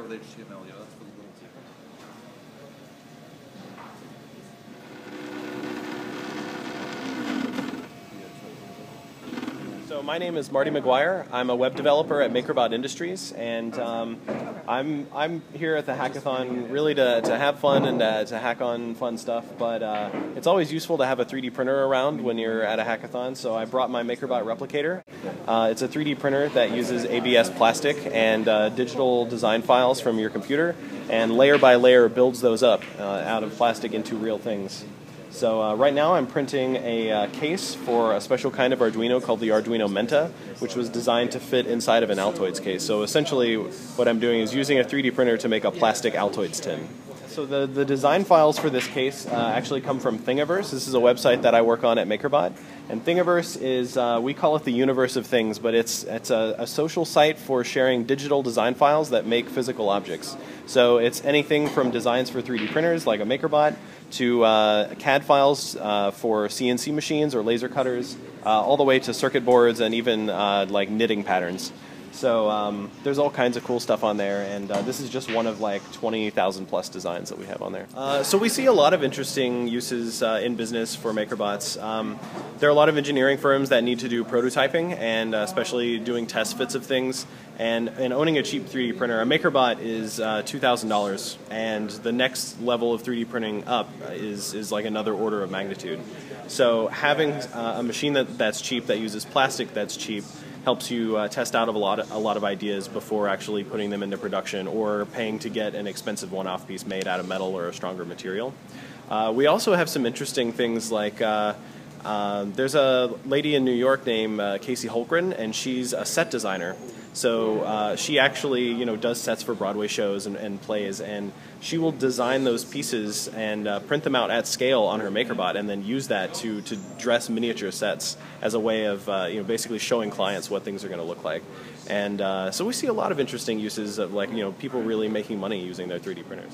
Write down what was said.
with HTML, yeah, that's for the little people. So my name is Marty McGuire. I'm a web developer at MakerBot Industries, and I'm here at the Hackathon really to have fun and to hack on fun stuff. But it's always useful to have a 3D printer around when you're at a hackathon. So I brought my MakerBot replicator. It's a 3D printer that uses ABS plastic and digital design files from your computer, and layer by layer builds those up out of plastic into real things. So right now I'm printing a case for a special kind of Arduino called the Arduino Menta, which was designed to fit inside of an Altoids case. So essentially what I'm doing is using a 3D printer to make a plastic Altoids tin. So the design files for this case actually come from Thingiverse. This is a website that I work on at MakerBot. And Thingiverse is, we call it the universe of things, but it's a social site for sharing digital design files that make physical objects. So it's anything from designs for 3D printers like a MakerBot to CAD files for CNC machines or laser cutters, all the way to circuit boards and even like knitting patterns. So there's all kinds of cool stuff on there, and this is just one of like 20,000 plus designs that we have on there. So we see a lot of interesting uses in business for MakerBots. There are a lot of engineering firms that need to do prototyping, and especially doing test fits of things. And owning a cheap 3D printer, a MakerBot is $2,000, and the next level of 3D printing up is like another order of magnitude. So having a machine that's cheap, that uses plastic that's cheap, helps you test out a lot of ideas before actually putting them into production or paying to get an expensive one-off piece made out of metal or a stronger material. We also have some interesting things like there's a lady in New York named Casey Holgren, and she's a set designer. So she actually, does sets for Broadway shows and plays, and she will design those pieces and print them out at scale on her MakerBot, and then use that to dress miniature sets as a way of basically showing clients what things are going to look like. And so we see a lot of interesting uses of people really making money using their 3D printers.